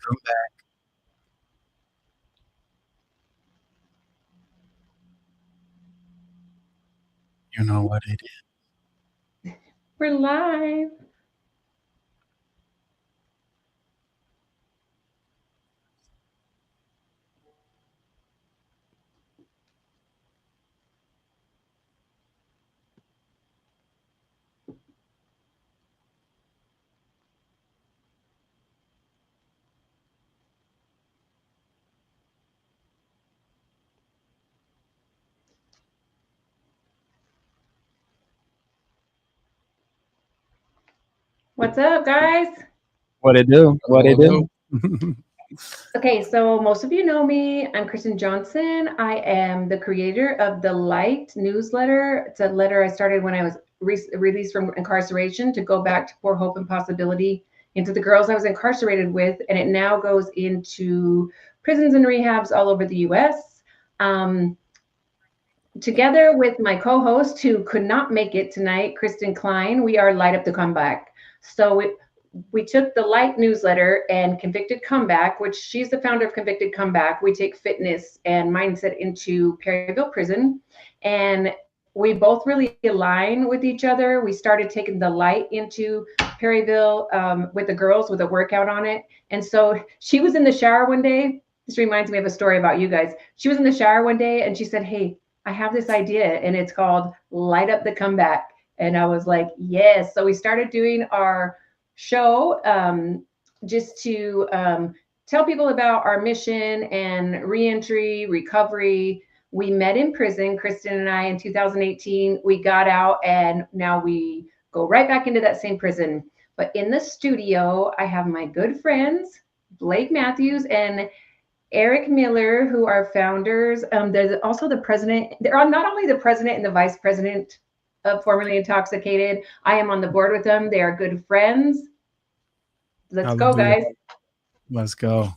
comeback. You know what it is. We're live. What's up, guys? What it do? What it Hello. do? Okay, so most of you know me. I'm Kristen Johnson. I am the creator of the Light newsletter. It's a letter I started when I was released from incarceration to go back to pour hope and possibility into the girls I was incarcerated with, and it now goes into prisons and rehabs all over the U.S. Um, Together with my co-host who could not make it tonight, Kristen Kline, we are Light Up the Comeback. So we took the Light newsletter and Convicted Comeback, which she's the founder of Convicted Comeback. We take fitness and mindset into Perryville Prison. And we both really align with each other. We started taking the Light into Perryville with the girls with a workout on it. And so she was in the shower one day. This reminds me of a story about you guys. She was in the shower one day and she said, "Hey, I have this idea and it's called Light Up the Comeback." And I was like, yes. So we started doing our show just to tell people about our mission and reentry, recovery. We met in prison, Kristen and I, in 2018. We got out and now we go right back into that same prison. But in the studio, I have my good friends, Blake Mathews and Erik Miller, who are founders. There's also the president. They're not only the president and the vice president of formerly Intoxicated. I am on the board with them. They are good friends. Let's go, Hallelujah. guys. Let's go.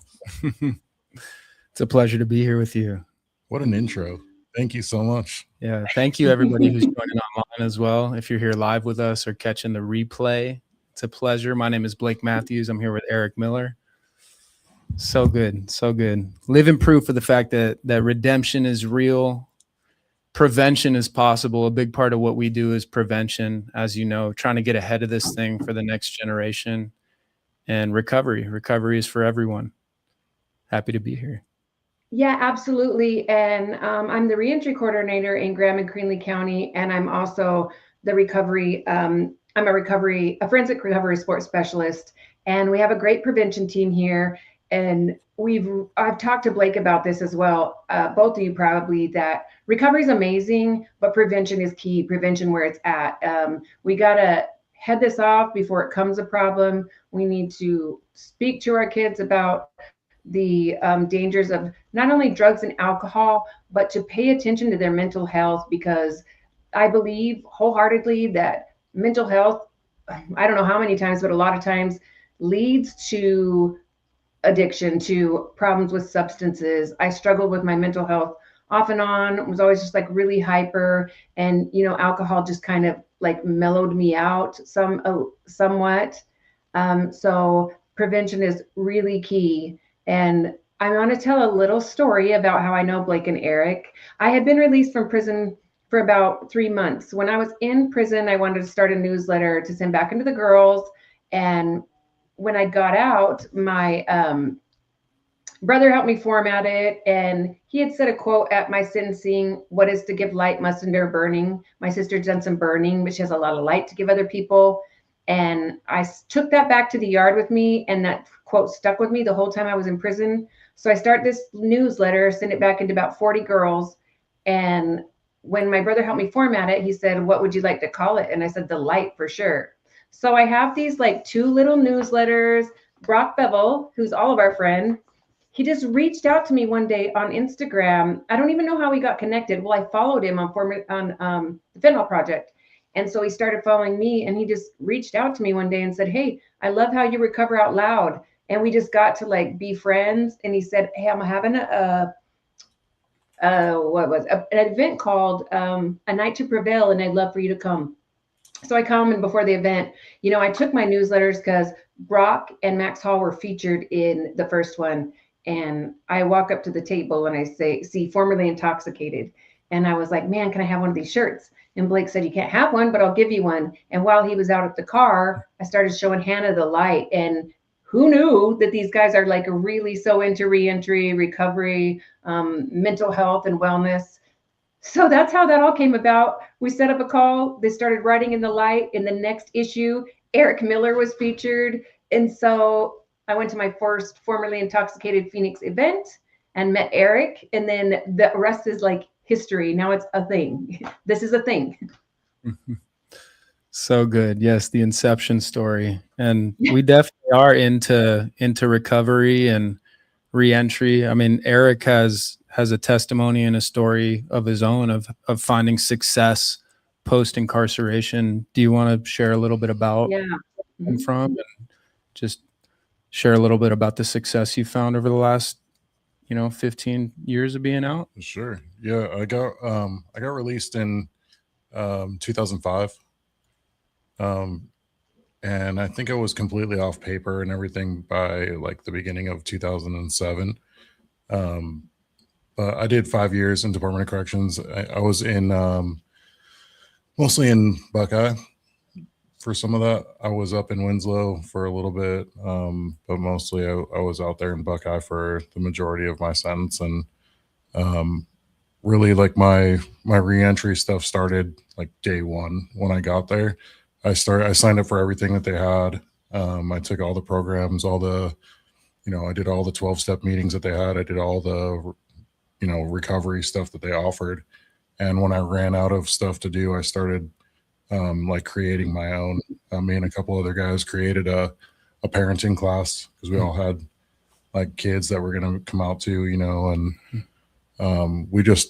It's a pleasure to be here with you. What an intro. Thank you so much. Yeah. Thank you, everybody who's joining online as well. If you're here live with us or catching the replay, it's a pleasure. My name is Blake Mathews. I'm here with Erik Miller. So good. So good. Living proof of the fact that redemption is real. Prevention is possible. A big part of what we do is prevention, as you know, trying to get ahead of this thing for the next generation. And recovery. Recovery is for everyone. Happy to be here. Yeah, absolutely. And I'm the reentry coordinator in Graham and Greenlee County, and I'm also the recovery. I'm a forensic recovery sports specialist, and we have a great prevention team here. And I've talked to Blake about this as well. Both of you probably, that recovery is amazing, but prevention is key. Prevention where it's at. We gotta head this off before it becomes a problem. We need to speak to our kids about the dangers of not only drugs and alcohol, but to pay attention to their mental health, because I believe wholeheartedly that mental health, I don't know how many times, but a lot of times leads to addiction, to problems with substances. I struggled with my mental health off and on, was always just like really hyper, and alcohol just kind of like mellowed me out somewhat. So prevention is really key. And I want to tell a little story about how I know Blake and Erik. I had been released from prison for about 3 months. When I was in prison, I wanted to start a newsletter to send back into the girls. And when I got out, my brother helped me format it. And he had said a quote at my sentencing: "What is to give light must endure burning." My sister's done some burning, but she has a lot of light to give other people. And I took that back to the yard with me, and that quote stuck with me the whole time I was in prison. So I start this newsletter, send it back into about 40 girls. And when my brother helped me format it, he said, "What would you like to call it?" And I said, "The Light," for sure. So I have these like two little newsletters. Brock Bevel, who's all of our friend, he just reached out to me one day on Instagram. I don't even know how we got connected. Well, I followed him on the Fentanyl Project. And so he started following me, and he just reached out to me one day and said, "Hey, I love how you recover out loud." And we just got to like be friends. And he said, "Hey, I'm having an event called A Night to Prevail, and I'd love for you to come." So I comment before the event, I took my newsletters because Brock and Max Hall were featured in the first one. And I walk up to the table and I see formerly intoxicated. And I was like, man, can I have one of these shirts? And Blake said, you can't have one, but I'll give you one. And while he was out at the car, I started showing Hannah the light. And who knew that these guys are like really so into reentry, recovery, mental health and wellness. So that's how that all came about. We set up a call. They started writing in the light. In the next issue, Erik Miller was featured. And so I went to my first formerly intoxicated Phoenix event and met Erik. And then the rest is like history. Now it's a thing. This is a thing. So good. Yes, the inception story. And we definitely are into recovery and reentry. I mean, Erik has a testimony and a story of his own of finding success post incarceration. Do you want to share a little bit about from and just share a little bit about the success you found over the last 15 years of being out? Sure. Yeah, I got released in 2005. And I think I was completely off paper and everything by like the beginning of 2007. But I did 5 years in Department of Corrections. I was in mostly in Buckeye for some of that. I was up in Winslow for a little bit, but mostly I was out there in Buckeye for the majority of my sentence. And really, like my reentry stuff started like day one when I got there. I signed up for everything that they had. I took all the programs, I did all the 12-step meetings that they had. I did all the, recovery stuff that they offered. And when I ran out of stuff to do, I started like creating my own. Me and a couple other guys created a parenting class because we all had like kids that were going to come out too, and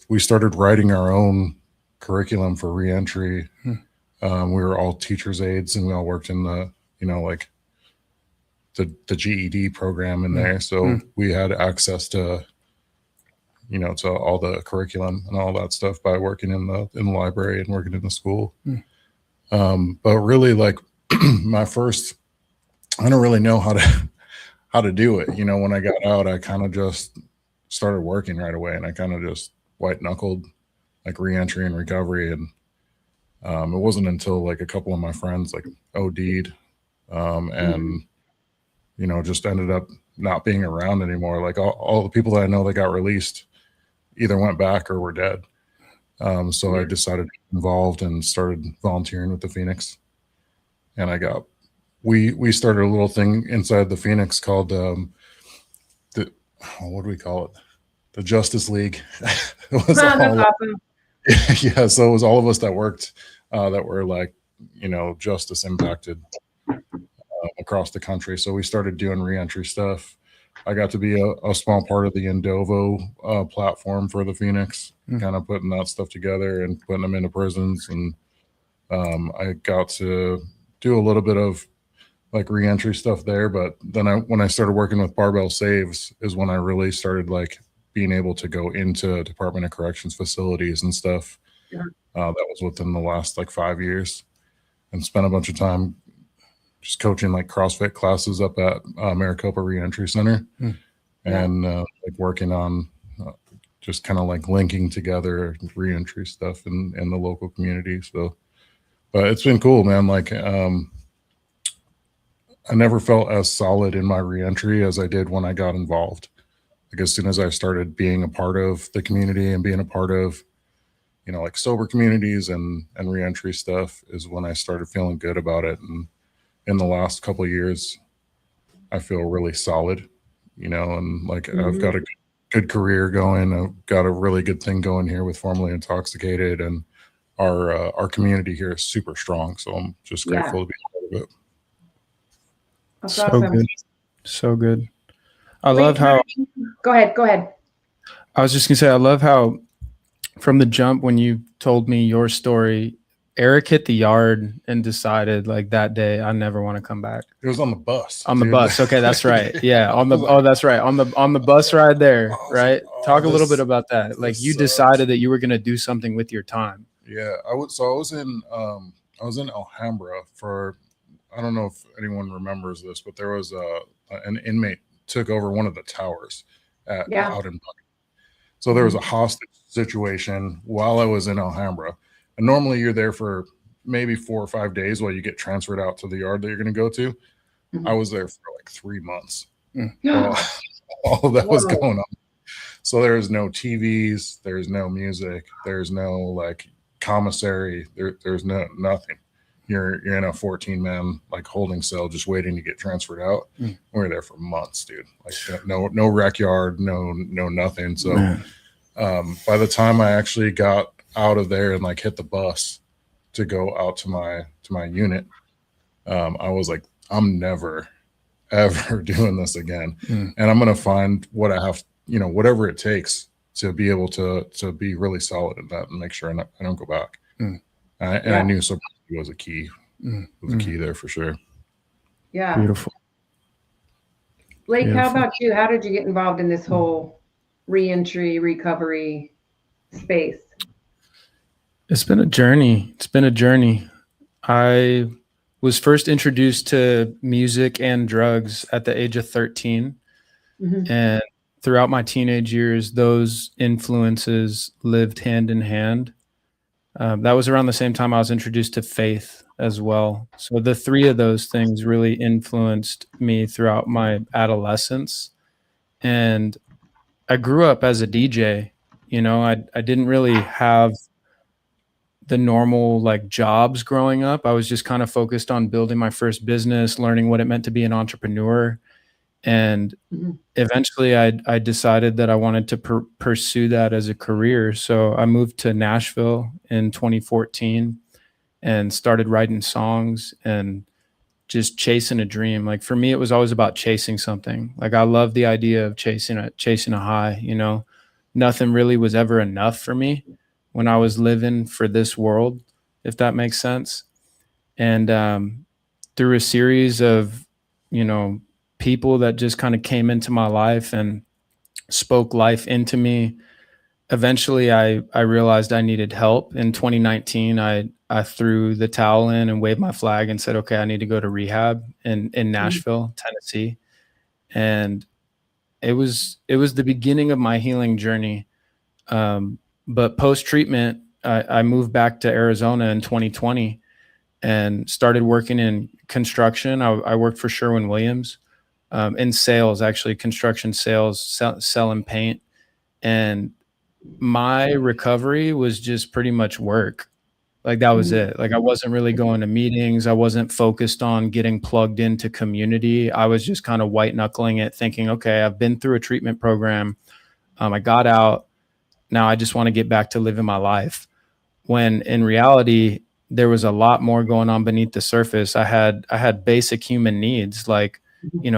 we started writing our own curriculum for reentry. We were all teachers' aides and we all worked in the, like the GED program in there. So we had access to, to all the curriculum and all that stuff by working in the library and working in the school. But really, like I don't really know how to do it. When I got out, I kind of just started working right away, and I kind of just white knuckled like reentry and recovery. And it wasn't until like a couple of my friends like OD'd and just ended up not being around anymore. Like all the people that I know that got released either went back or were dead. So I decided to get involved and started volunteering with the Phoenix. And we started a little thing inside the Phoenix called what do we call it? The Justice League. It was awesome. Yeah, so it was all of us that worked that were like, justice impacted across the country. So we started doing reentry stuff. I got to be a small part of the Indovo platform for the Phoenix, kind of putting that stuff together and putting them into prisons. And I got to do a little bit of like reentry stuff there. But then when I started working with Barbell Saves is when I really started like being able to go into Department of Corrections facilities and stuff. That was within the last like 5 years, and spent a bunch of time just coaching like CrossFit classes up at Maricopa Reentry Center, and like working on just kind of like linking together reentry stuff in the local community. So, but it's been cool, man. Like I never felt as solid in my reentry as I did when I got involved. Like as soon as I started being a part of the community and being a part of, like sober communities and reentry stuff is when I started feeling good about it. And in the last couple of years, I feel really solid, and like I've got a good career going. I've got a really good thing going here with Formerly Intoxicated, and our community here is super strong. So I'm just grateful to be part of it. That's so awesome. good. So good. I love how. Go ahead. I was just gonna say, I love how from the jump when you told me your story, Erik hit the yard and decided like that day, I never want to come back. It was on the bus. On the bus. Okay, that's right. Yeah, that's right. On the bus ride there, right? Talk a little bit about that. Like you decided that you were gonna do something with your time. Yeah, I was in I was in Alhambra for, I don't know if anyone remembers this, but there was an inmate took over one of the towers out in Buck. So there was a hostage situation while I was in Alhambra. And normally you're there for maybe 4 or 5 days while you get transferred out to the yard that you're going to go to. I was there for like 3 months. All of that was going on. So there's no TVs, there's no music, there's no like commissary, there's nothing. You're in a 14-man like holding cell just waiting to get transferred out. We were there for months, dude. Like no rec yard, no nothing. So by the time I actually got out of there and like hit the bus to go out to my unit, I was like, I'm never ever doing this again. And I'm gonna find what I have, whatever it takes to be able to be really solid in that and make sure I don't go back. I knew sobriety was a key. Was a key there for sure. Yeah. Beautiful. Blake, how about you? How did you get involved in this whole reentry, recovery space? It's been a journey. I was first introduced to music and drugs at the age of 13. And throughout my teenage years, those influences lived hand in hand. That was around the same time I was introduced to faith as well. So the three of those things really influenced me throughout my adolescence. And I grew up as a DJ. I didn't really have the normal like jobs growing up. I was just kind of focused on building my first business, learning what it meant to be an entrepreneur. And eventually I decided that I wanted to pursue that as a career. So I moved to Nashville in 2014 and started writing songs and just chasing a dream. Like for me, it was always about chasing something. Like I love the idea of chasing a high, nothing really was ever enough for me when I was living for this world, if that makes sense. And through a series of, people that just kind of came into my life and spoke life into me, eventually I realized I needed help. In 2019, I threw the towel in and waved my flag and said, okay, I need to go to rehab in Nashville, Tennessee. And it was the beginning of my healing journey. But post-treatment, I moved back to Arizona in 2020 and started working in construction. I worked for Sherwin-Williams in sales, actually construction sales, selling paint. And my recovery was just pretty much work. Like that was it. Like I wasn't really going to meetings. I wasn't focused on getting plugged into community. I was just kind of white knuckling it, thinking, okay, I've been through a treatment program. I got out. Now I just want to get back to living my life. When in reality, there was a lot more going on beneath the surface. I had basic human needs like,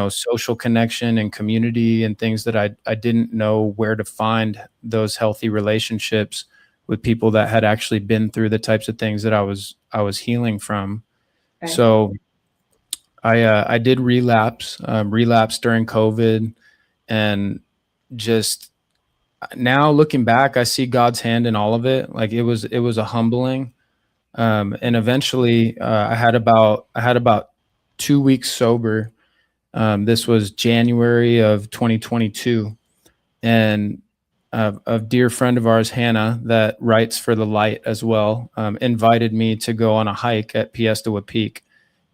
social connection and community and things that I didn't know where to find those healthy relationships with people that had actually been through the types of things that I was healing from. Okay. So I did relapse during COVID, and just now looking back, I see God's hand in all of it. Like it was a humbling. And eventually I had about 2 weeks sober. This was January of 2022, and a dear friend of ours, Hannah, that writes for The Light as well, invited me to go on a hike at Piestewa Peak.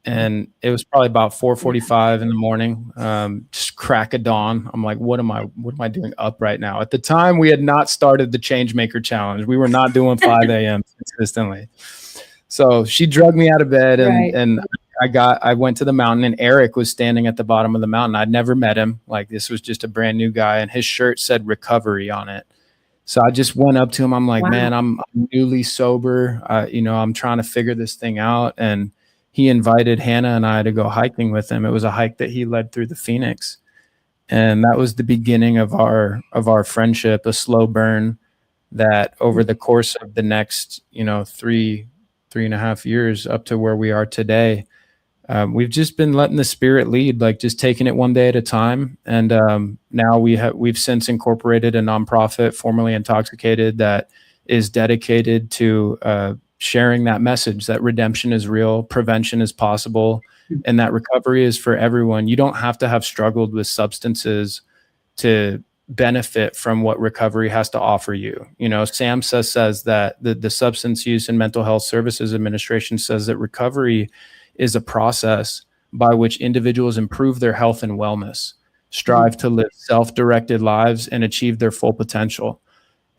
And it was probably about 4:45 in the morning, just crack of dawn. I'm like, what am I doing up right now? At the time, we had not started the Changemaker Challenge. We were not doing 5 a.m. consistently. So she drugged me out of bed, and I went to the mountain, and Erik was standing at the bottom of the mountain. I'd never met him. Like this was just a brand new guy, and his shirt said recovery on it. So I just went up to him. I'm like, wow. Man, I'm newly sober. I'm trying to figure this thing out. And he invited Hannah and I to go hiking with him. It was a hike that he led through the Phoenix. And that was the beginning of our friendship, a slow burn that over the course of the next, 3.5 years up to where we are today, we've just been letting the Spirit lead, like just taking it one day at a time. And now we've since incorporated a nonprofit, formerly Intoxicated, that is dedicated to sharing that message that redemption is real, prevention is possible, and that recovery is for everyone. You don't have to have struggled with substances to benefit from what recovery has to offer you. You know, SAMHSA says that the Substance Use and Mental Health Services Administration says that recovery is a process by which individuals improve their health and wellness, strive to live self-directed lives, and achieve their full potential.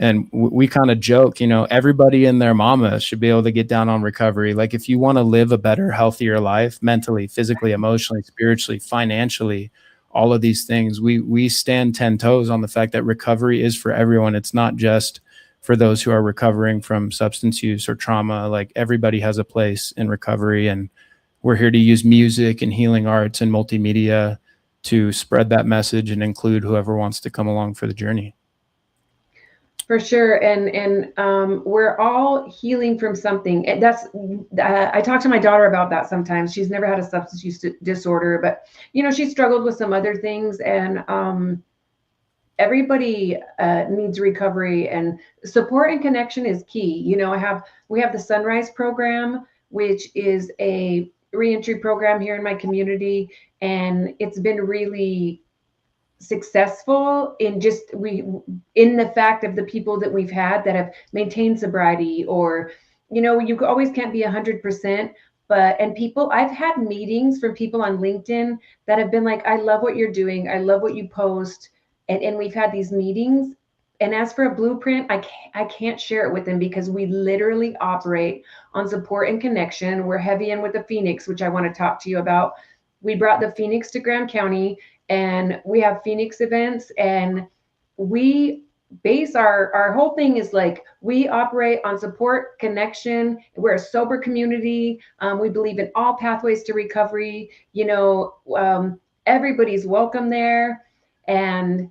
And we kind of joke, you know, everybody and their mama should be able to get down on recovery. Like, if you want to live a better, healthier life, mentally, physically, emotionally, spiritually, financially, all of these things, we stand 10 toes on the fact that recovery is for everyone. It's not just for those who are recovering from substance use or trauma. Like, everybody has a place in recovery, and we're here to use music and healing arts and multimedia to spread that message and include whoever wants to come along for the journey. For sure. And we're all healing from something. And that's, I talk to my daughter about that sometimes. She's never had a substance use disorder, but, you know, she struggled with some other things. And everybody needs recovery, and support and connection is key. You know, we have the Sunrise program, which is a reentry program here in my community. And it's been really successful in the fact of the people that we've had that have maintained sobriety, or, you know, you always can't be 100%, and people, I've had meetings from people on LinkedIn that have been like, I love what you're doing. I love what you post. And we've had these meetings. And as for a blueprint, I can't share it with them because we literally operate on support and connection. We're heavy in with the Phoenix, which I want to talk to you about. We brought the Phoenix to Graham County, and we have Phoenix events, and we base our whole thing is like, we operate on support, connection. We're a sober community. We believe in all pathways to recovery. You know, everybody's welcome there. And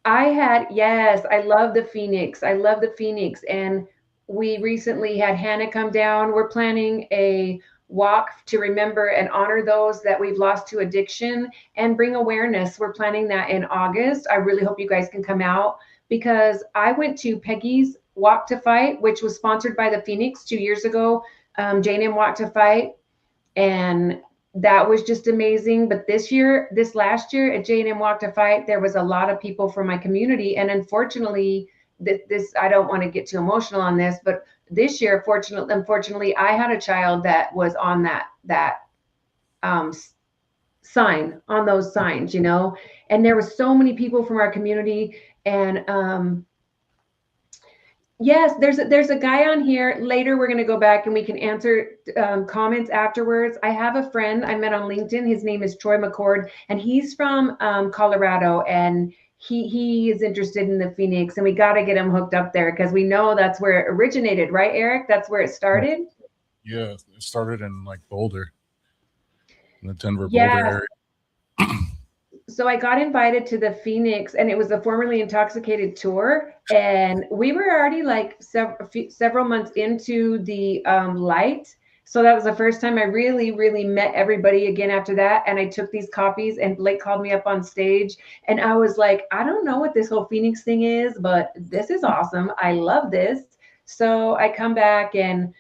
I love the Phoenix. I love the Phoenix. And we recently had Hannah come down. We're planning a walk to remember and honor those that we've lost to addiction and bring awareness. We're planning that in August. I really hope you guys can come out, because I went to Peggy's Walk to Fight, which was sponsored by the Phoenix 2 years ago, J&M Walk to Fight. And that was just amazing. But this last year at J&M Walk to Fight, there was a lot of people from my community. And unfortunately, I don't want to get too emotional on this, but this year, unfortunately, I had a child that was on that sign, on those signs, you know, and there were so many people from our community. And yes, there's a guy on here. Later, we're going to go back and we can answer comments afterwards. I have a friend I met on LinkedIn. His name is Troy McCord, and he's from Colorado, and he is interested in the Phoenix, and we got to get him hooked up there, because we know that's where it originated, right, Erik? That's where it started. Yeah, it started in like Boulder, in the Denver Boulder area. So I got invited to the Phoenix, and it was a formerly Intoxicated tour, and we were already like several months into the light. So that was the first time I really, really met everybody again after that. And I took these copies, and Blake called me up on stage, and I was like, I don't know what this whole Phoenix thing is, but this is awesome. I love this. So I come back, and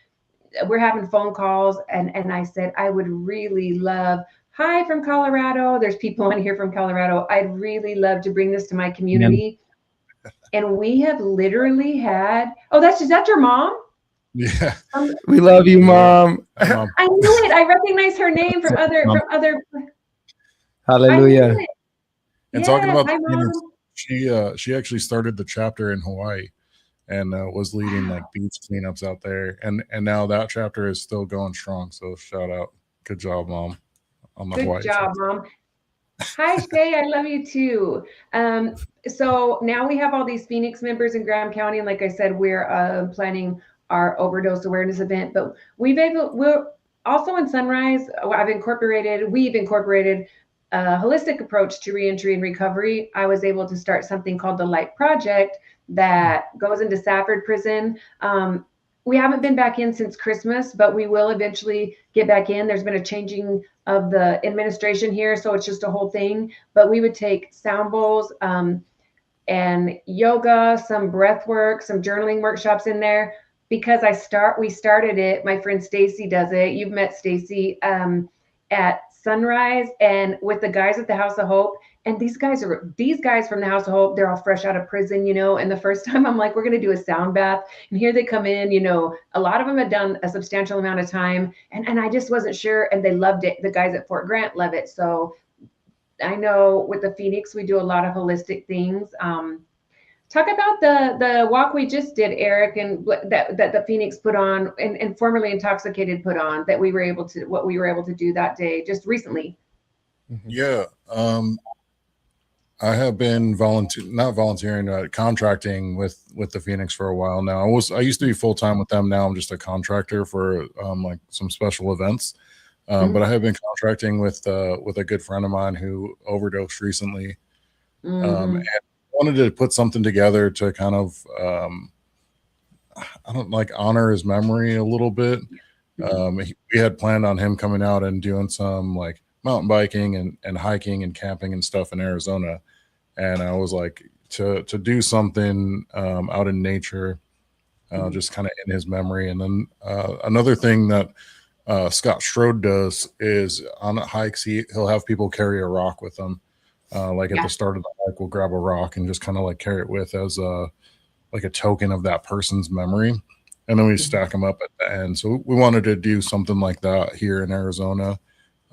we're having phone calls, and I said, I would really love, hi from Colorado. There's people on here from Colorado. I'd really love to bring this to my community. Yeah. And we have literally had, is that your mom? Yeah. We love you, Mom. I knew it. I recognize her name from other. Hallelujah. And talking about she actually started the chapter in Hawaii, and was leading like beach cleanups out there, and now that chapter is still going strong. So shout out, good job, Mom. Good job, Mom. Hi, Shay. I love you too. So now we have all these Phoenix members in Graham County, and like I said, we're planning our overdose awareness event. But we're also in Sunrise. We've incorporated a holistic approach to reentry and recovery. I was able to start something called the Light Project that goes into Safford Prison. We haven't been back in since Christmas, but we will eventually get back in. There's been a changing of the administration here, so it's just a whole thing. But we would take sound bowls and yoga, some breath work, some journaling workshops in there, because we started it. My friend Stacy does it. You've met Stacy at Sunrise and with the guys at the House of Hope. And these guys from the House of Hope, they're all fresh out of prison, and the first time I'm like, we're going to do a sound bath. And here they come in, a lot of them had done a substantial amount of time. And I just wasn't sure. And they loved it. The guys at Fort Grant love it. So I know with the Phoenix, we do a lot of holistic things. Talk about the walk we just did, Erik, and that the Phoenix put on and formerly Intoxicated put on that what we were able to do that day just recently. Yeah. I have been contracting with the Phoenix for a while now. I used to be full time with them. Now I'm just a contractor for like some special events. But I have been contracting with a good friend of mine who overdosed recently, and wanted to put something together to kind of honor his memory a little bit. We had planned on him coming out and doing some like mountain biking and hiking and camping and stuff in Arizona. And I was like, to do something out in nature, just kind of in his memory. And then another thing that Scott Strode does is on hikes, he'll have people carry a rock with them. At the start of the hike, we'll grab a rock and just kind of like carry it with as a token of that person's memory. And then we stack them up at the end. So we wanted to do something like that here in Arizona.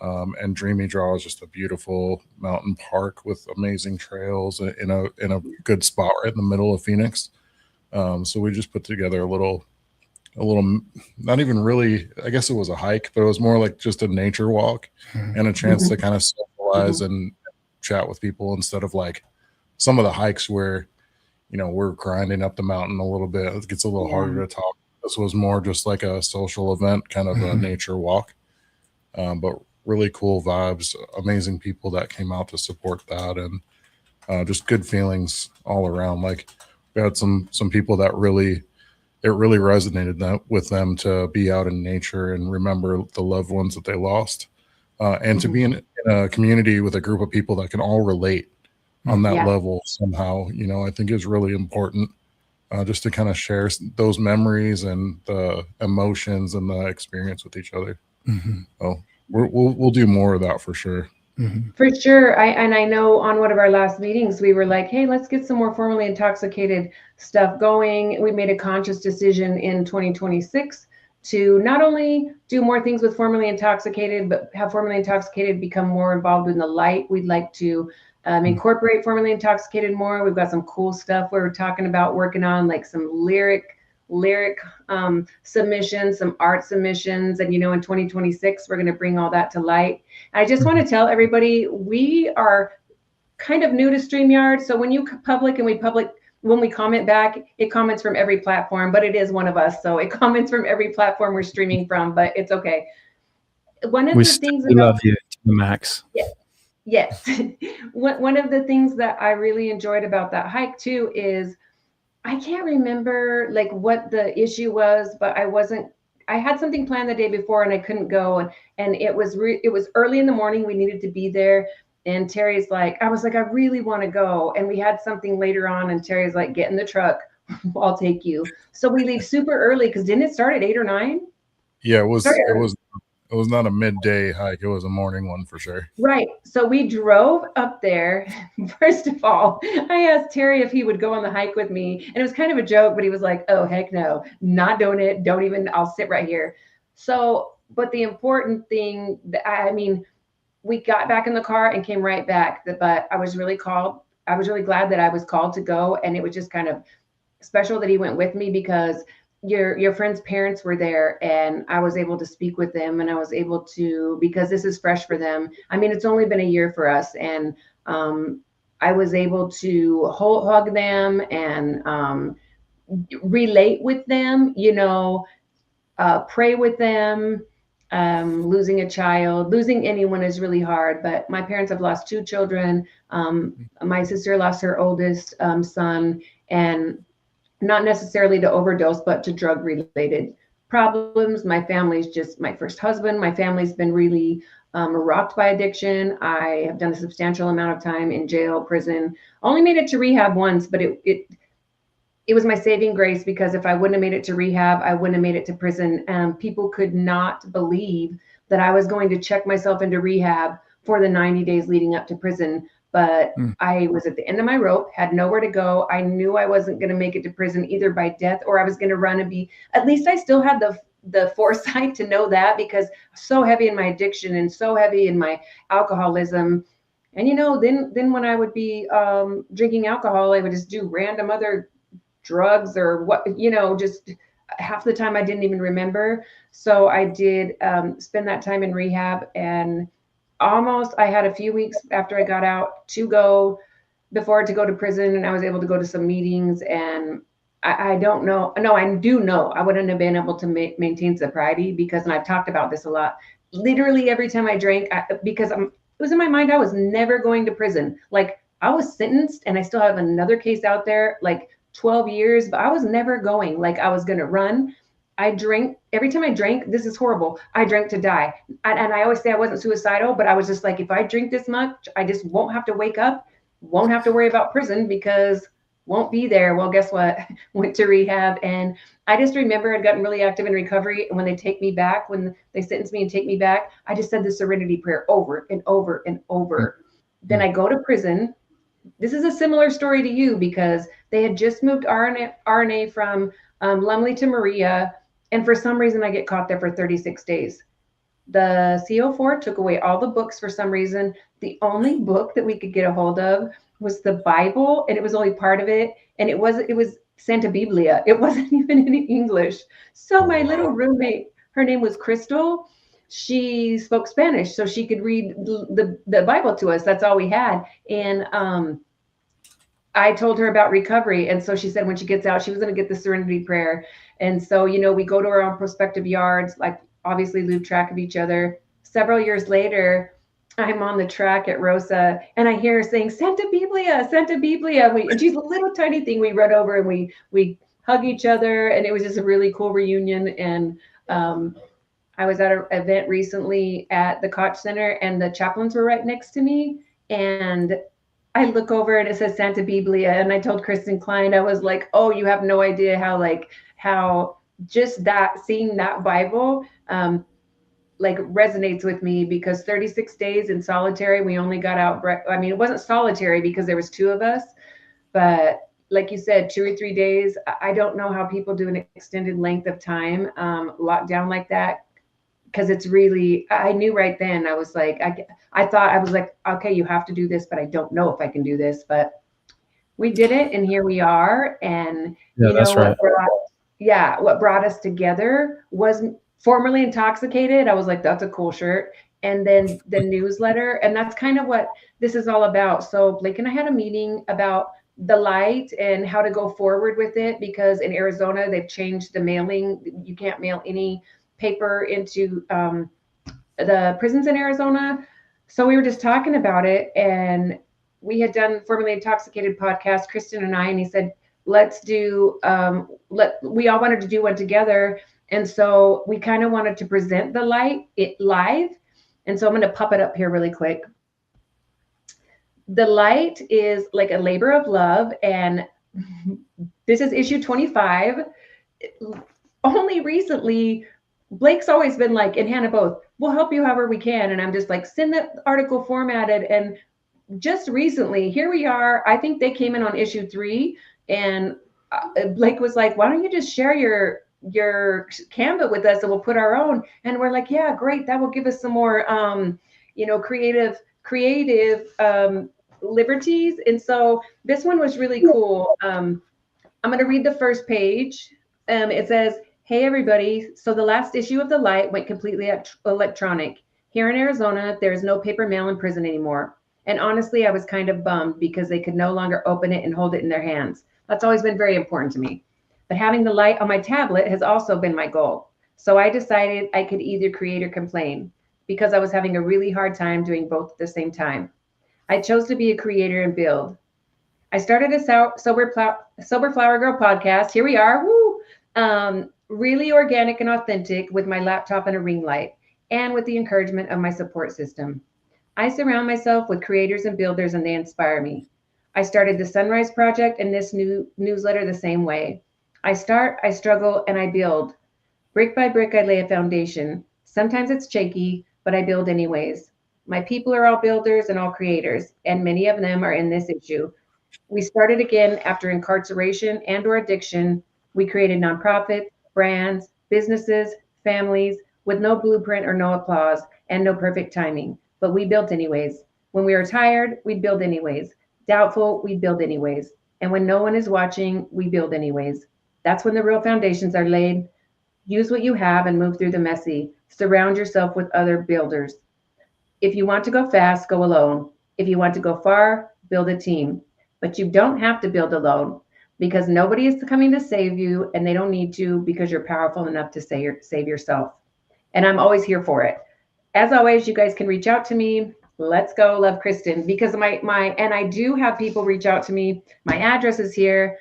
And Dreamy Draw is just a beautiful mountain park with amazing trails in a good spot right in the middle of Phoenix. So we just put together a little, not even really, I guess it was a hike, but it was more like just a nature walk and a chance to kind of socialize and chat with people instead of like some of the hikes where, we're grinding up the mountain a little bit. It gets a little harder to talk. This was more just like a social event, kind of a nature walk. But really cool vibes, amazing people that came out to support that, and just good feelings all around. Like we had some people that really resonated with them to be out in nature and remember the loved ones that they lost, and to be in a community with a group of people that can all relate on that level somehow. I think is really important, just to kind of share those memories and the emotions and the experience with each other. So we'll do more of that for sure. For sure. I know on one of our last meetings, we were like, hey, let's get some more formerly intoxicated stuff going. We made a conscious decision in 2026 to not only do more things with formerly intoxicated, but have formerly intoxicated become more involved in the light. We'd like to incorporate formerly intoxicated more. We've got some cool stuff we're talking about working on, like some lyric submissions, some art submissions. And, in 2026, we're going to bring all that to light. I just want to tell everybody, we are kind of new to StreamYard. So when you public and when we comment back, it comments from every platform, but it is one of us. So it comments from every platform we're streaming from, but it's okay. One of the things we love you to the max. Yes. One of the things that I really enjoyed about that hike too is I can't remember like what the issue was, but I had something planned the day before and I couldn't go. And it was early in the morning. We needed to be there. And Terry's like, I was like, I really want to go. And we had something later on and Terry's like, get in the truck. I'll take you. So we leave super early because didn't it start at 8 or 9? Yeah, it was not a midday hike. It was a morning one for sure. Right. So we drove up there. First of all, I asked Terry if he would go on the hike with me. And it was kind of a joke, but he was like, oh, heck no, not doing it. Don't even, I'll sit right here. So, but the important thing, we got back in the car and came right back. But I was really glad that I was called to go. And it was just kind of special that he went with me because your friend's parents were there and I was able to speak with them and I was able to, because this is fresh for them. It's only been a year for us. And I was able to hug them and relate with them, pray with them. Losing a child, losing anyone is really hard, but my parents have lost 2 children. My sister lost her oldest son, and not necessarily to overdose, but to drug related problems. My family's just my first husband. My family's been really rocked by addiction. I have done a substantial amount of time in jail, prison, only made it to rehab once, but it it was my saving grace, because if I wouldn't have made it to rehab, I wouldn't have made it to prison. People could not believe that I was going to check myself into rehab for the 90 days leading up to prison. But I was at the end of my rope, had nowhere to go. I knew I wasn't going to make it to prison either by death, or I was going to run and be, at least I still had the foresight to know that, because so heavy in my addiction and so heavy in my alcoholism. And, then when I would be drinking alcohol, I would just do random other drugs or what, just half the time I didn't even remember. So I did spend that time in rehab, and I had a few weeks after I got out to go to prison, and I was able to go to some meetings. And I don't know. No, I do know I wouldn't have been able to maintain sobriety, because, and I've talked about this a lot, literally every time I drank, because it was in my mind, I was never going to prison. Like, I was sentenced, and I still have another case out there, like 12 years, but I was never going. Like, I was going to run. I drank. Every time I drank, this is horrible, I drank to die. And I always say I wasn't suicidal, but I was just like, if I drink this much, I just won't have to wake up, won't have to worry about prison, because won't be there. Well, guess what? Went to rehab. And I just remember I'd gotten really active in recovery. And when they take me back, when they sentence me and take me back, I just said the serenity prayer over and over and over. Then I go to prison. This is a similar story to you, because they had just moved RNA from Lumley to Maria. And for some reason, I get caught there for 36 days. The CO4 took away all the books for some reason. The only book that we could get a hold of was the Bible, and it was only part of it. And it was Santa Biblia. It wasn't even in English. So my little roommate, her name was Crystal. She spoke Spanish, so she could read the Bible to us. That's all we had. And I told her about recovery. And so she said when she gets out, she was going to get the serenity prayer. And so, we go to our own prospective yards, like obviously lose track of each other. Several years later, I'm on the track at Rosa, and I hear her saying, Santa Biblia, Santa Biblia. And she's a little tiny thing. We run over and we hug each other. And it was just a really cool reunion. And I was at an event recently at the Koch Center, and the chaplains were right next to me. And I look over and it says Santa Biblia. And I told Kristen Kline, I was like, oh, you have no idea how just that, seeing that Bible, resonates with me, because 36 days in solitary, we only got out. I mean, it wasn't solitary because there was two of us, but like you said, 2 or 3 days. I don't know how people do an extended length of time locked down like that, because it's really, I knew right then, I was like, I thought, I was like, okay, you have to do this, but I don't know if I can do this. But we did it, and here we are. And that's right. What brought us together was formerly Intoxicated. I was like, that's a cool shirt. And then the newsletter. And that's kind of what this is all about. So Blake and I had a meeting about the light and how to go forward with it, because in Arizona, they've changed the mailing. You can't mail any paper into the prisons in Arizona. So we were just talking about it, and we had done formerly Intoxicated podcast, Kristen and I, and he said, let's do, we all wanted to do one together. And so we kind of wanted to present the light live. And so I'm going to pop it up here really quick. The light is like a labor of love. And this is issue 25. Only recently, Blake's always been like, and Hannah both, we'll help you however we can. And I'm just like, send that article formatted. And just recently, here we are. I think they came in on issue 3. And Blake was like, why don't you just share your Canva with us, and we'll put our own. And we're like, yeah, great. That will give us some more, creative liberties. And so this one was really cool. I'm going to read the first page. It says, hey, everybody. So the last issue of The Light went completely electronic. Here in Arizona, there is no paper mail in prison anymore. And honestly, I was kind of bummed because they could no longer open it and hold it in their hands. That's always been very important to me. But having the light on my tablet has also been my goal. So I decided I could either create or complain, because I was having a really hard time doing both at the same time. I chose to be a creator and build. I started a Sober Flower Girl podcast. Here we are. Woo! Really organic and authentic, with my laptop and a ring light, and with the encouragement of my support system. I surround myself with creators and builders, and they inspire me. I started the Sunrise Project and this new newsletter the same way. I start, I struggle, and I build. Brick by brick, I lay a foundation. Sometimes it's shaky, but I build anyways. My people are all builders and all creators, and many of them are in this issue. We started again after incarceration and or addiction. We created nonprofits, brands, businesses, families with no blueprint or no applause and no perfect timing, but we built anyways. When we were tired, we'd build anyways. Doubtful, we'd build anyways. And when no one is watching, we build anyways. That's when the real foundations are laid. Use what you have and move through the messy. Surround yourself with other builders. If you want to go fast, go alone. If you want to go far, build a team. But you don't have to build alone because nobody is coming to save you and they don't need to because you're powerful enough to save yourself. And I'm always here for it. As always, you guys can reach out to me. Let's go, love Kristen, because and I do have people reach out to me. My address is here.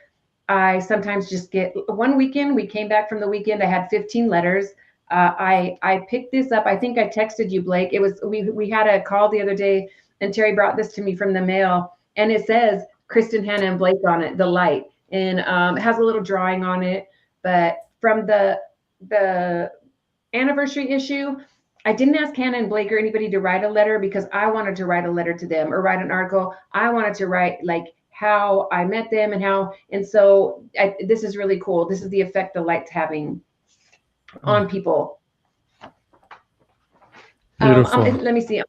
I sometimes just get one weekend. We came back from the weekend. I had 15 letters. I picked this up. I think I texted you, Blake. It was we had a call the other day, and Terry brought this to me from the mail, and it says Kristen, Hannah, and Blake on it, the light, and it has a little drawing on it. But from the anniversary issue, I didn't ask Hannah and Blake or anybody to write a letter because I wanted to write a letter to them or write an article. I wanted to write like how I met them and so this is really cool. This is the effect the light's having on people. Beautiful. Let me see.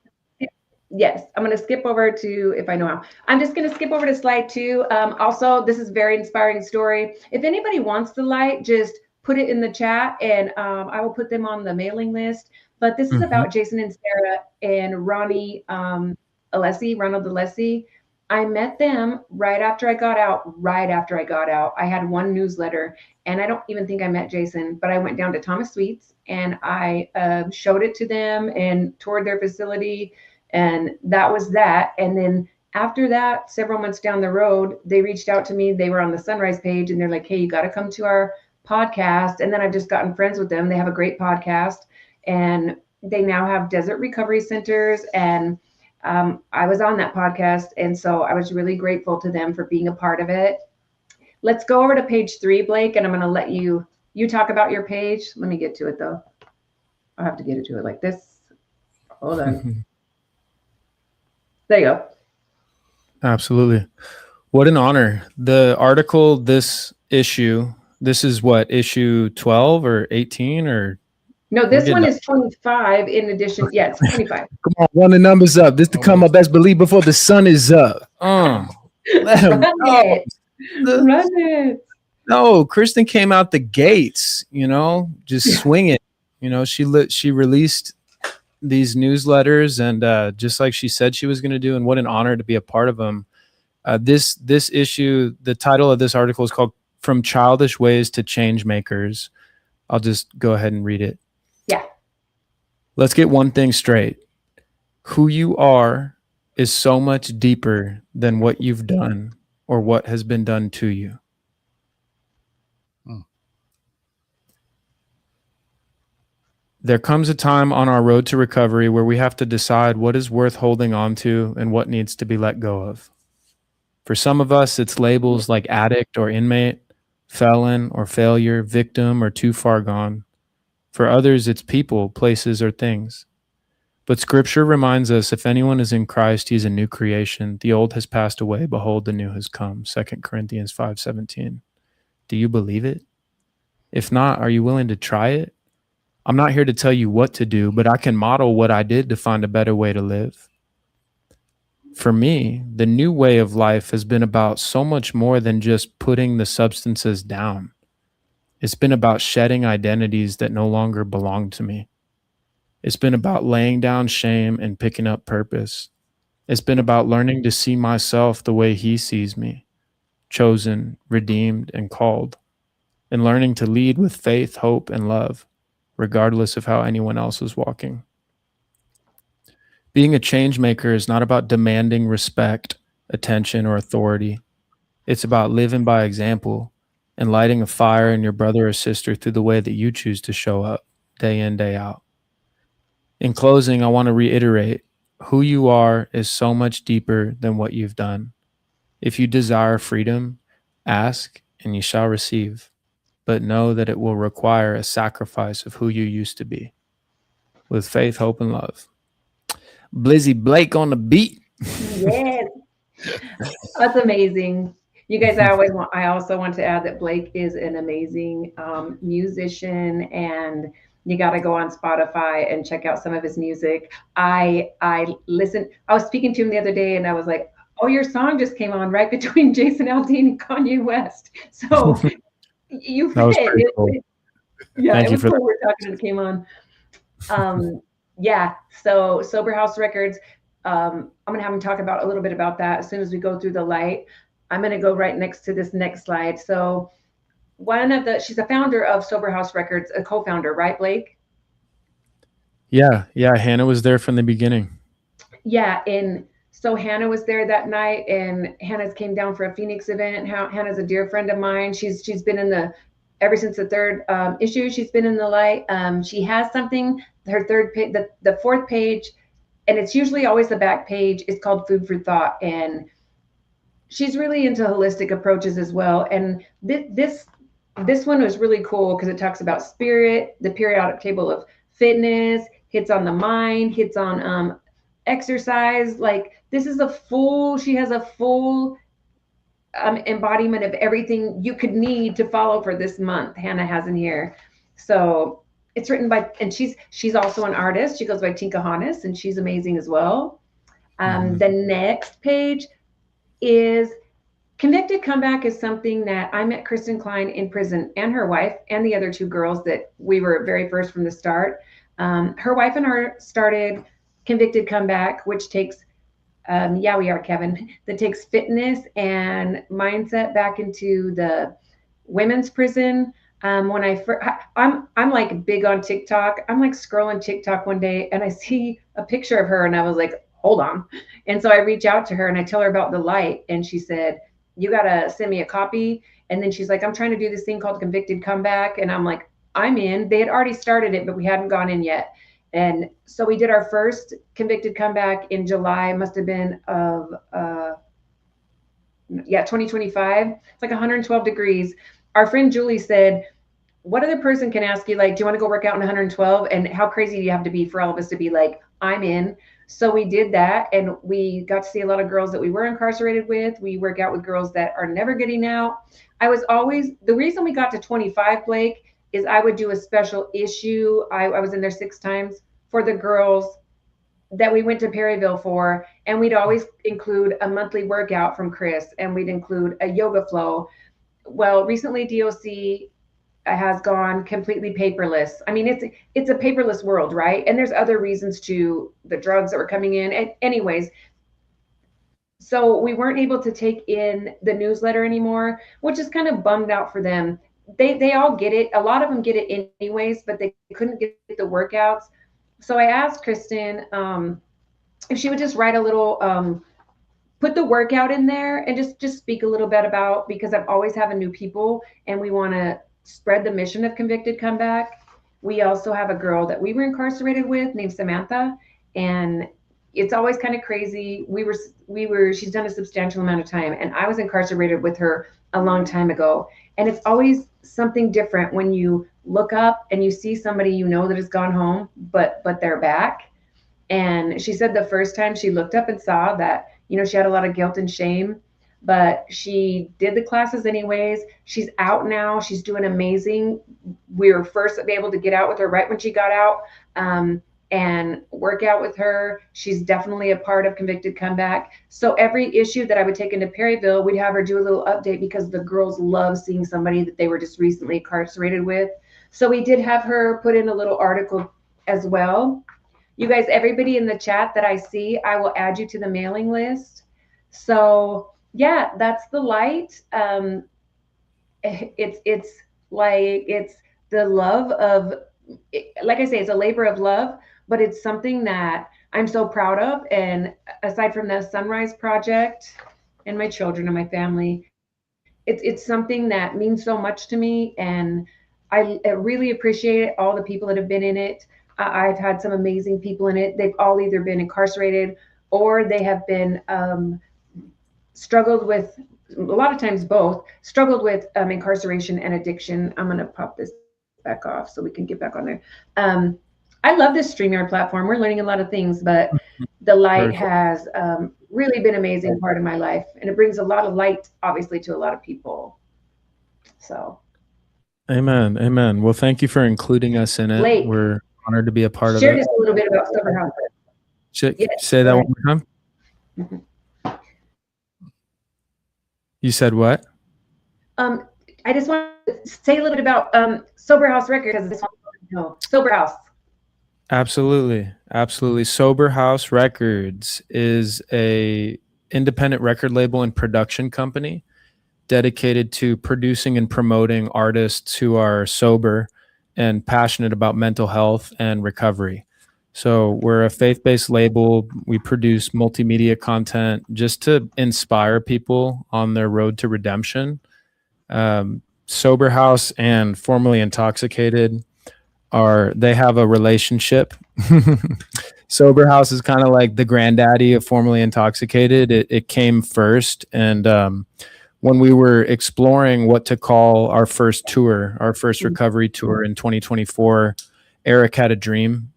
Yes, I'm going to skip over to, if I know how, I'm just going to skip over to slide 2. Also, this is a very inspiring story. If anybody wants the light, just put it in the chat and I will put them on the mailing list. But this is about Jason and Sarah and Ronald Alessi. I met them right after I got out. I had one newsletter and I don't even think I met Jason, but I went down to Thomas Sweets and I showed it to them and toured their facility. And that was that. And then after that, several months down the road, they reached out to me. They were on the Sunrise page and they're like, hey, you got to come to our podcast. And then I've just gotten friends with them. They have a great podcast and they now have desert recovery centers. And I was on that podcast. And so I was really grateful to them for being a part of it. Let's go over to page 3, Blake, and I'm going to let you talk about your page. Let me get to it though. I'll have to get it to it like this. Hold on. There you go. Absolutely. What an honor. The article, this issue, this is what, issue 12 or 18 or? No, this one is 25 in addition. Yeah, it's 25. Come on, run the numbers up. This to come up, best believe, before the sun is up. Let him Run it. No, Kristen came out the gates, just swinging. She released these newsletters and just like she said she was going to do, and what an honor to be a part of them. This issue, the title of this article is called From Childish Ways to Change Makers. I'll just go ahead and read it. Yeah. Let's get one thing straight. Who you are is so much deeper than what you've done or what has been done to you. There comes a time on our road to recovery where we have to decide what is worth holding on to and what needs to be let go of. For some of us, it's labels like addict or inmate, felon or failure, victim or too far gone. For others, it's people, places, or things. But Scripture reminds us if anyone is in Christ, he's a new creation. The old has passed away. Behold, the new has come. 2 Corinthians 5:17. Do you believe it? If not, are you willing to try it? I'm not here to tell you what to do, but I can model what I did to find a better way to live. For me, the new way of life has been about so much more than just putting the substances down. It's been about shedding identities that no longer belong to me. It's been about laying down shame and picking up purpose. It's been about learning to see myself the way he sees me, chosen, redeemed, and called, and learning to lead with faith, hope, and love, regardless of how anyone else is walking. Being a change maker is not about demanding respect, attention, or authority. It's about living by example and lighting a fire in your brother or sister through the way that you choose to show up day in, day out. In closing, I want to reiterate, who you are is so much deeper than what you've done. If you desire freedom, ask and you shall receive, but know that it will require a sacrifice of who you used to be. With faith, hope, and love. Blizzy Blake on the beat. Yes, that's amazing. You guys, I also want to add that Blake is an amazing musician, and you got to go on Spotify and check out some of his music. I listened. I was speaking to him the other day, and I was like, "Oh, your song just came on right between Jason Aldean and Kanye West." So you That was fit. pretty cool. Yeah, Thank it you was for cool. that. We're talking and it came on. Yeah. So Sober House Records. I'm gonna have him talk about a little bit about that as soon as we go through the light. I'm gonna go right next to this next slide. So she's a founder of Sober House Records, a co-founder, right, Blake? Yeah. Hannah was there from the beginning. Yeah. And so Hannah was there that night, and Hannah's came down for a Phoenix event. Hannah's a dear friend of mine. She's been in the ever since the third issue. She's been in the light. She has something. Her third page, the fourth page, and it's usually always the back page. It's called Food for Thought, and she's really into holistic approaches as well. And this one was really cool because it talks about spirit, the periodic table of fitness, hits on the mind, hits on exercise. Like this is she has a full embodiment of everything you could need to follow for this month. Hannah has in here. So it's written by, and she's also an artist. She goes by Tinka Hannes, and she's amazing as well. The next page is Convicted Comeback is something that I met Kristen Kline in prison, and her wife and the other two girls that we were very first from the start. Her wife and her started Convicted Comeback, which takes, yeah, we are, Kevin, that takes fitness and mindset back into the women's prison. When I'm like big on TikTok. I'm like scrolling TikTok one day and I see a picture of her and I was like, hold on. And so I reach out to her and I tell her about the light, and she said, you got to send me a copy. And then she's like, I'm trying to do this thing called Convicted Comeback. And I'm like, I'm in. They had already started it, but we hadn't gone in yet. And so we did our first Convicted Comeback in July, must have been of 2025. It's like 112 degrees. Our friend Julie said, what other person can ask you, like, do you want to go work out in 112? And how crazy do you have to be for all of us to be like, I'm in? So we did that, and we got to see a lot of girls that we were incarcerated with. We work out with girls that are never getting out. The reason we got to 25, Blake, is I would do a special issue. I was in there 6 times for the girls that we went to Perryville for, and we'd always include a monthly workout from Chris, and we'd include a yoga flow. Well, recently DOC has gone completely paperless. I mean, it's a paperless world, right? And there's other reasons to the drugs that were coming in. And anyways, so we weren't able to take in the newsletter anymore, which is kind of bummed out for them. They all get it. A lot of them get it anyways, but they couldn't get the workouts. So I asked Kristen if she would just write a little, put the workout in there and just speak a little bit about, because I'm always having new people and we want to spread the mission of Convicted Comeback. We also have a girl that we were incarcerated with named Samantha, and it's always kind of crazy. She's done a substantial amount of time, and I was incarcerated with her a long time ago. And it's always something different when you look up and you see somebody you know that has gone home, but they're back. And she said the first time she looked up and saw that, she had a lot of guilt and shame, but she did the classes anyways. She's out now. She's doing amazing. We were first able to get out with her right when she got out and work out with her. She's definitely a part of Convicted Comeback. So every issue that I would take into Perryville, we'd have her do a little update because the girls love seeing somebody that they were just recently incarcerated with. So we did have her put in a little article as well. You guys, everybody in the chat that I see, I will add you to the mailing list. So yeah, that's the light. It's the love of, like I say, it's a labor of love, but it's something that I'm so proud of. And aside from the Sunrise Project and my children and my family, it's something that means so much to me. And I really appreciate all the people that have been in it. I've had some amazing people in it. They've all either been incarcerated or they have been struggled with, a lot of times both, struggled with incarceration and addiction. I'm going to pop this back off so we can get back on there. I love this StreamYard platform. We're learning a lot of things, but the light has really been an amazing part of my life. And it brings a lot of light, obviously, to a lot of people. So. Amen. Amen. Well, thank you for including us in it. Blake, we're honored to be a part of share it. just a little bit about Sober House. Say that one more time. You said what? I just want to say a little bit about Sober House Records, because this one, no, Sober House. Absolutely. Absolutely. Sober House Records is a independent record label and production company dedicated to producing and promoting artists who are sober and passionate about mental health and recovery. So we're a faith-based label. We produce multimedia content just to inspire people on their road to redemption. Sober House and formerly Intoxicated they have a relationship. Sober House is kind of like the granddaddy of formerly Intoxicated. It came first. And when we were exploring what to call our first tour, our first recovery tour in 2024, Erik had a dream,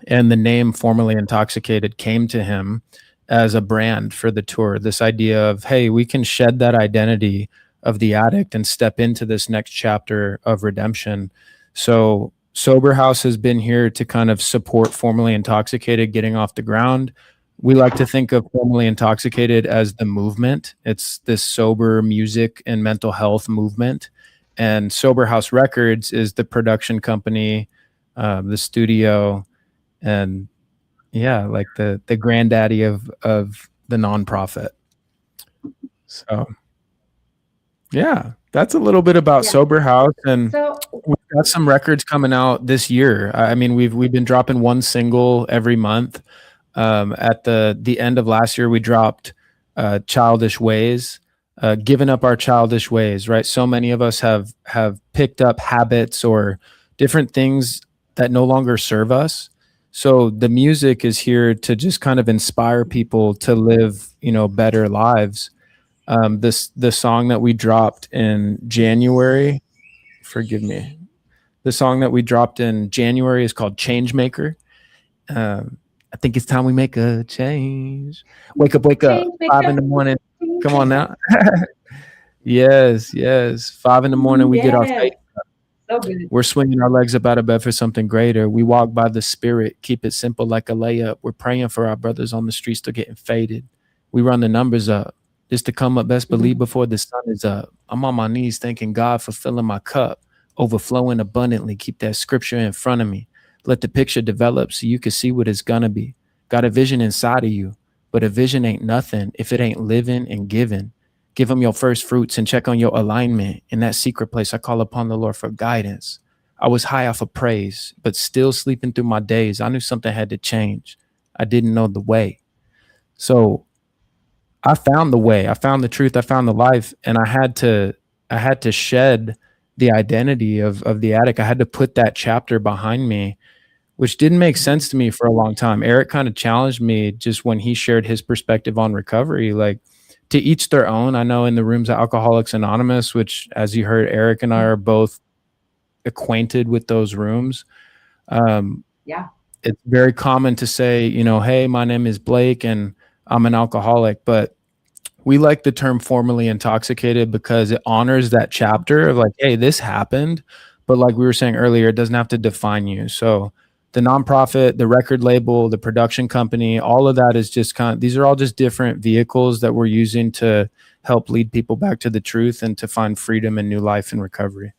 and the name Formerly Intoxicated came to him as a brand for the tour. This idea of, hey, we can shed that identity of the addict and step into this next chapter of redemption. So Sober House has been here to kind of support Formerly Intoxicated getting off the ground. We like to think of Formerly Intoxicated as the movement. It's this sober music and mental health movement. And Sober House Records is the production company, the studio, and like the granddaddy of the nonprofit. So that's a little bit about Sober House, and we've got some records coming out this year. I mean, we've been dropping one single every month. At the end of last year, we dropped Childish Ways, giving up our childish ways, right? So many of us have picked up habits or different things that no longer serve us. So the music is here to just kind of inspire people to live, better lives. The song that we dropped in January, forgive me. The song that we dropped in January is called Changemaker. I think it's time we make a change. Wake up, 5 in the morning. Come on now. Yes. 5 in the morning, we get our faith up. So good. We're swinging our legs up out of bed for something greater. We walk by the Spirit, keep it simple like a layup. We're praying for our brothers on the street still getting faded. We run the numbers up just to come up, best believe, before the sun is up. I'm on my knees thanking God for filling my cup, overflowing abundantly. Keep that scripture in front of me. Let the picture develop so you can see what it's gonna be. Got a vision inside of you, but a vision ain't nothing if it ain't living and giving. Give them your first fruits and check on your alignment. In that secret place, I call upon the Lord for guidance. I was high off of praise, but still sleeping through my days. I knew something had to change. I didn't know the way. So I found the way. I found the truth. I found the life. And I had to shed the identity of the addict. I had to put that chapter behind me, which didn't make sense to me for a long time. Erik kind of challenged me just when he shared his perspective on recovery, like, to each their own. I know in the rooms of Alcoholics Anonymous, which, as you heard, Erik and I are both acquainted with those rooms. It's very common to say, hey, my name is Blake and I'm an alcoholic, but we like the term Formerly Intoxicated because it honors that chapter of like, hey, this happened. But like we were saying earlier, it doesn't have to define you. So the nonprofit, the record label, the production company, all of that is just these are all just different vehicles that we're using to help lead people back to the truth and to find freedom and new life and recovery.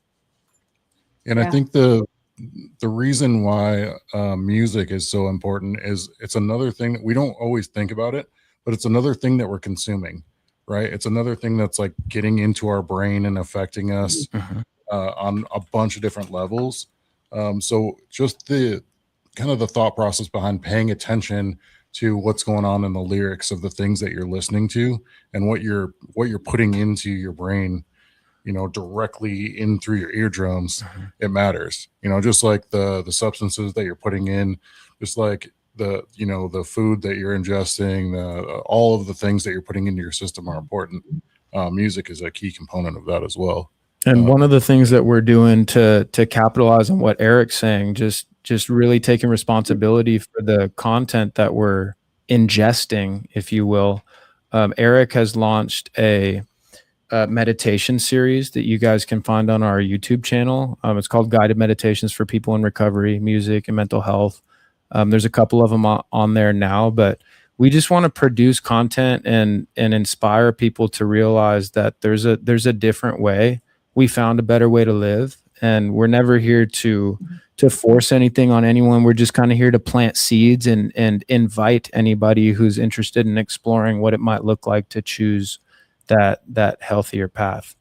And I think the reason why music is so important is it's another thing that we don't always think about it, but it's another thing that we're consuming, right? It's another thing that's like getting into our brain and affecting us on a bunch of different levels. So just the kind of the thought process behind paying attention to what's going on in the lyrics of the things that you're listening to and what you're putting into your brain, directly in through your eardrums, it matters. Just like the substances that you're putting in, just like the food that you're ingesting, all of the things that you're putting into your system are important. Music is a key component of that as well. And one of the things that we're doing to capitalize on what Erik's saying, just really taking responsibility for the content that we're ingesting, if you will. Erik has launched a meditation series that you guys can find on our YouTube channel. It's called Guided Meditations for People in Recovery, Music, and Mental Health. There's a couple of them on there now, but we just want to produce content and inspire people to realize that there's a different way. We found a better way to live, and we're never here to force anything on anyone. We're just kind of here to plant seeds and invite anybody who's interested in exploring what it might look like to choose that healthier path.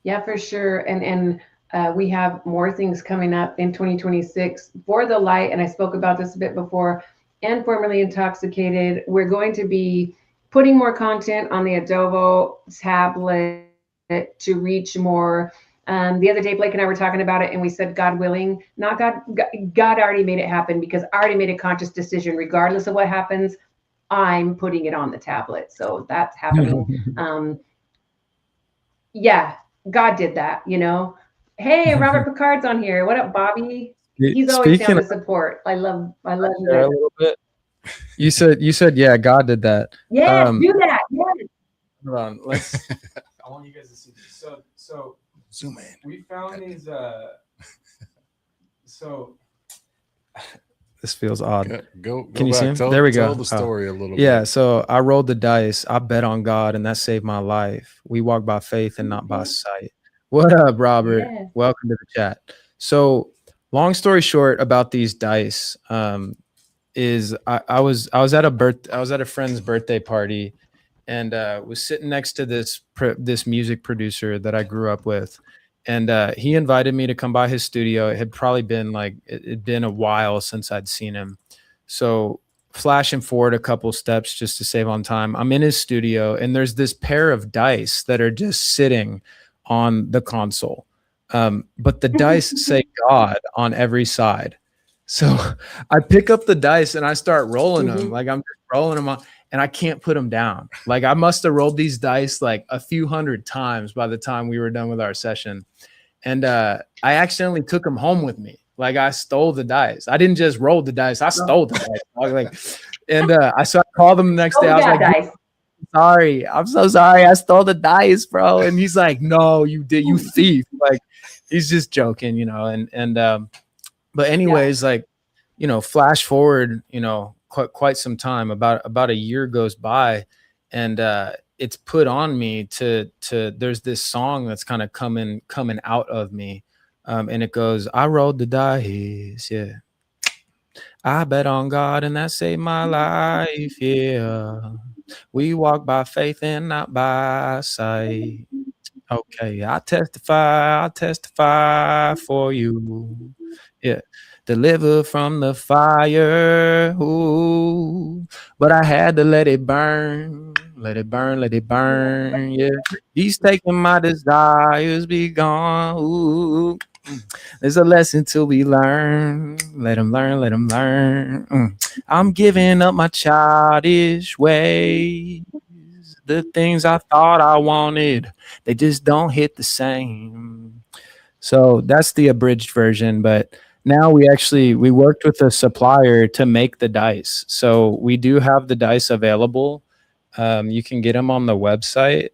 Yeah, for sure. And we have more things coming up in 2026 for the light. And I spoke about this a bit before, and Formerly Intoxicated. We're going to be putting more content on the Adobo tablet to reach more. The other day, Blake and I were talking about it, and we said, God willing, not God already made it happen, because I already made a conscious decision, regardless of what happens, I'm putting it on the tablet. So that's happening. Yeah, God did that, Hey, Robert Picard's on here. What up, Bobby? He's always down to support. I love you guys. A little bit. You said, yeah, God did that. Yeah, do that. Yes. Hold on. I want you guys to see this. So zoom in. We found these. So this feels odd. Go Can you back. see him? There we go. Tell the story a little bit. Yeah. So I rolled the dice. I bet on God, and that saved my life. We walk by faith and not by sight. What up, Robert? Yes. Welcome to the chat. So, long story short about these dice, is I was at a friend's birthday party, and was sitting next to this music producer that I grew up with, and he invited me to come by his studio. It had probably been it'd been a while since I'd seen him, so flashing forward a couple steps just to save on time, I'm in his studio, and there's this pair of dice that are just sitting on the console, but the dice say God on every side. So I pick up the dice and I start rolling them. I'm just rolling them on, and I can't put them down. I must have rolled these dice a few hundred times by the time we were done with our session. And I accidentally took them home with me. I stole the dice. I didn't just roll the dice. I stole the dice. I called him the next day. I was like, sorry, I'm so sorry. I stole the dice, bro. And he's like, no, you did, you thief. He's just joking, but anyways, flash forward, quite some time, about a year goes by, and it's put on me to there's this song that's kind of coming out of me, and it goes, I rolled the dice, yeah, I bet on God, and that saved my life, yeah, we walk by faith and not by sight. Okay, I testify for you. Yeah. Deliver from the fire. Ooh. But I had to let it burn. Let it burn. Yeah. He's taking my desires, be gone. Ooh. There's a lesson to be learned. Let him learn. I'm giving up my childish ways. The things I thought I wanted, they just don't hit the same. So that's the abridged version. But now we worked with a supplier to make the dice. So we do have the dice available. You can get them on the website,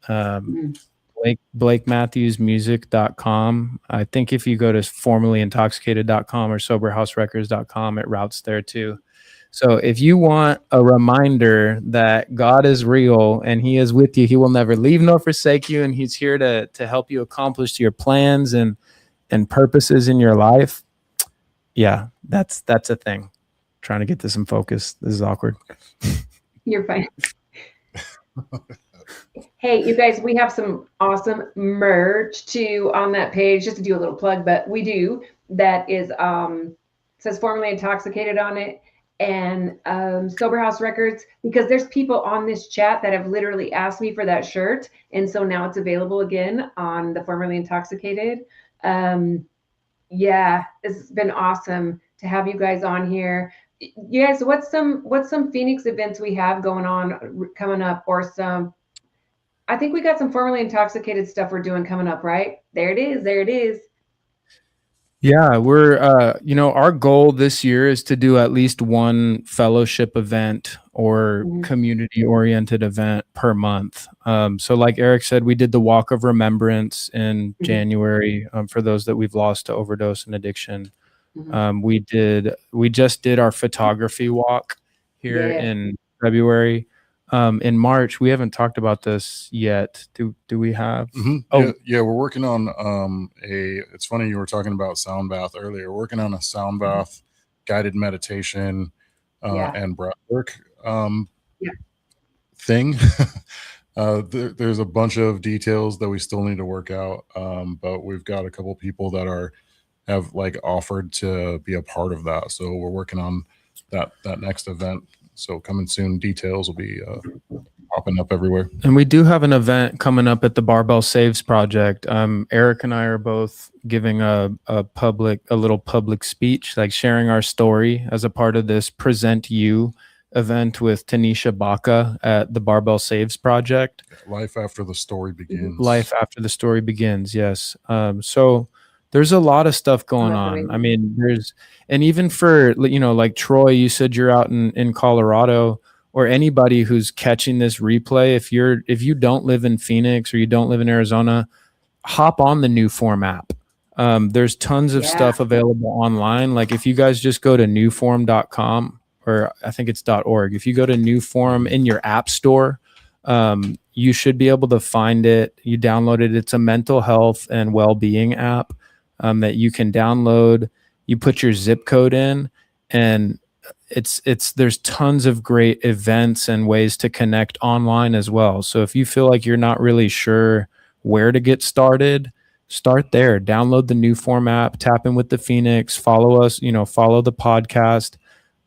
BlakeMathewsMusic.com. I think if you go to formerlyintoxicated.com or soberhouserecords.com, it routes there too. So if you want a reminder that God is real and he is with you, he will never leave nor forsake you, and he's here to help you accomplish your plans and purposes in your life. Yeah, that's a thing. Trying to get this in focus. This is awkward. You're fine. Hey, you guys, we have some awesome merch too on that page, just to do a little plug, but we do. That is, says Formerly Intoxicated on it, and Sober House Records, because there's people on this chat that have literally asked me for that shirt, and so now it's available again on the Formerly Intoxicated. Yeah, it's been awesome to have you guys on here. You guys, what's some Phoenix events we have going on coming up, or some? I think we got some formerly intoxicated stuff we're doing coming up, right? There it is. There it is. Yeah, we're our goal this year is to do at least one fellowship event or community oriented event per month. So like Erik said, we did the Walk of Remembrance in January for those that we've lost to overdose and addiction. We just did our photography walk here in February. In March, we haven't talked about this yet. Do we have? Yeah, we're working on it's funny you were talking about sound bath earlier. We're working on a sound bath, guided meditation, and breath work thing. There's a bunch of details that we still need to work out, but we've got a couple people that have like offered to be a part of that. So we're working on that next event. So coming soon, details will be popping up everywhere. And we do have an event coming up at the Barbell Saves Project. Erik and I are both giving a little public speech, like sharing our story as a part of this Present You event with Tanisha Baca at the Barbell Saves Project. Life after the story begins. Life after the story begins, yes. So there's a lot of stuff going on. I mean, and even for, like Troy, you said you're out in Colorado, or anybody who's catching this replay. If you don't live in Phoenix or you don't live in Arizona, hop on the New Form app. There's tons of stuff available online. Like if you guys just go to newform.com, or I think it's .org. If you go to New Form in your app store, you should be able to find it. You download it. It's a mental health and well-being app that you can download. You put your zip code in, and there's tons of great events and ways to connect online as well. So if you feel like you're not really sure where to get started, start there. Download the New Form app, tap in with the Phoenix, follow us, follow the podcast,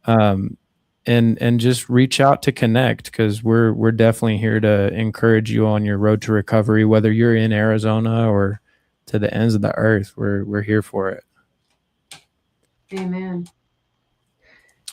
and just reach out to connect, because we're definitely here to encourage you on your road to recovery, whether you're in Arizona or to the ends of the earth. We're here for it. Amen.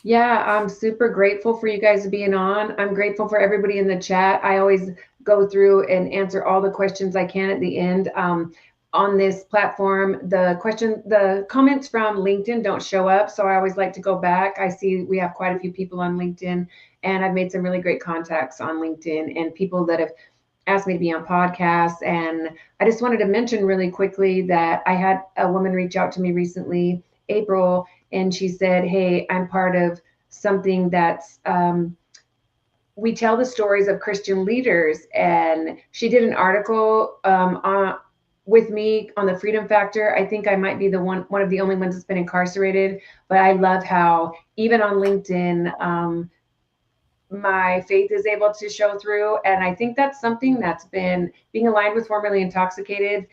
Yeah, I'm super grateful for you guys being on. I'm grateful for everybody in the chat. I always go through and answer all the questions I can at the end. On this platform, the comments from LinkedIn don't show up, so I always like to go back. I see we have quite a few people on LinkedIn, and I've made some really great contacts on LinkedIn and people that have asked me to be on podcasts. And I just wanted to mention really quickly that I had a woman reach out to me recently, April, and she said, hey, I'm part of something that's, we tell the stories of Christian leaders. And she did an article with me on the Freedom Factor. I think I might be one of the only ones that's been incarcerated, but I love how even on LinkedIn, my faith is able to show through. And I think that's something that's been being aligned with Formerly Intoxicated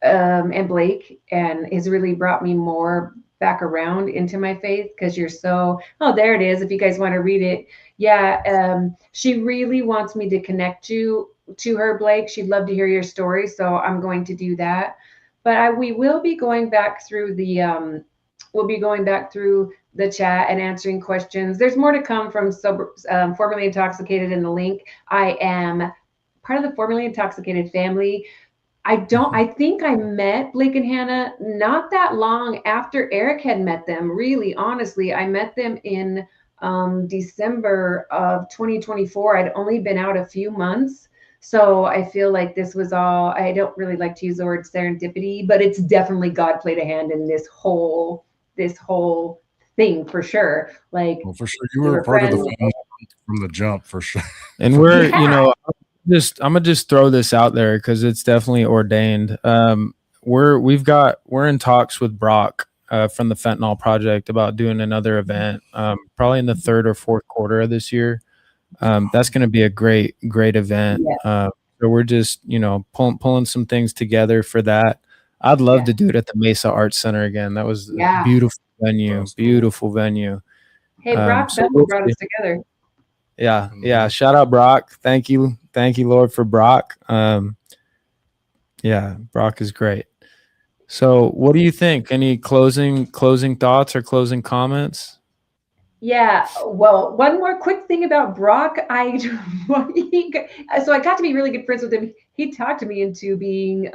and Blake, and has really brought me more back around into my faith, because you're there it is. If you guys want to read it. Yeah. She really wants me to connect you to her, Blake. She'd love to hear your story. So I'm going to do that. But we will be going back through the chat and answering questions. There's more to come from Formerly Intoxicated in the link. I am part of the Formerly Intoxicated family. I think I met Blake and Hannah not that long after Erik had met them. Really, honestly, I met them in December of 2024. I'd only been out a few months. So I feel like this was all, I don't really like to use the word serendipity, but it's definitely God played a hand in this whole thing for sure. Like, well, for sure, you were a part of the family from the jump, for sure. And we're, I'm gonna just throw this out there because it's definitely ordained. We're in talks with Brock from the Fentanyl Project about doing another event, probably in the third or fourth quarter of this year. That's going to be a great event. So we're just pulling some things together for that. I'd love to do it at the Mesa Arts Center again. That was a beautiful venue. Hey, Brock, that's what brought us together. Yeah. Shout out Brock. Thank you, Lord, for Brock. Brock is great. So what do you think? Any closing thoughts or closing comments? Yeah, well, one more quick thing about Brock. So I got to be really good friends with him. He talked me into being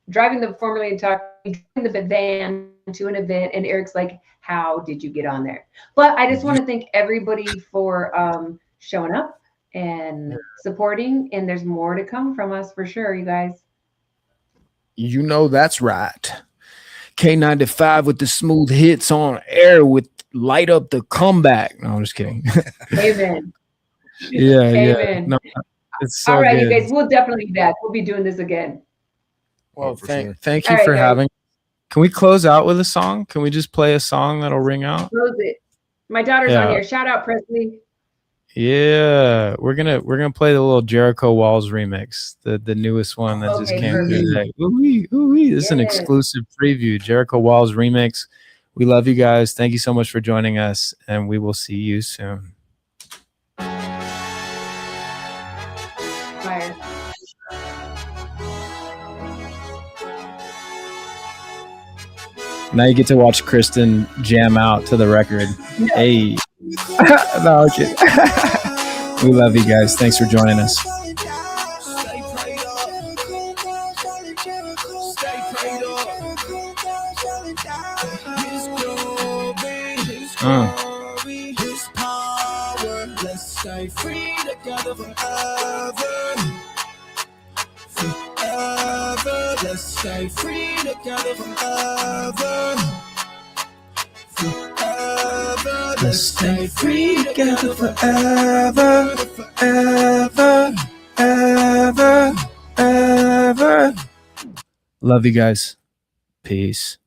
driving the formerly Intoxicated the van to an event, and Erik's like, "How did you get on there?" But I just want to thank everybody for showing up and supporting, and there's more to come from us for sure, you guys. You know that's right. K95 with the smooth hits on air with light up the comeback. No, I'm just kidding. Amen. Yeah, Amen. No, it's so all right, good. you guys, we'll definitely be back. We'll be doing this again. Well, for thank sure. you All right, for guys. having. Can we close out with a song? Can we just play a song that'll ring out? Close it. My daughter's Yeah. on here. Shout out, Presley. Yeah, we're gonna play the little Jericho Walls remix, the newest one that just Okay, came through perfect. today. Ooh-wee, ooh-wee. This is an Yes. exclusive preview, Jericho Walls remix. We love you guys. Thank you so much for joining us, and we will see you soon. Fire. Now you get to watch Kristen jam out to the record. No. Hey, no, okay. We love you guys. Thanks for joining us. Free together forever. Forever. Let's stay free together forever. Forever. Let's stay free together forever. Forever. Ever. Ever. Love you guys. Peace.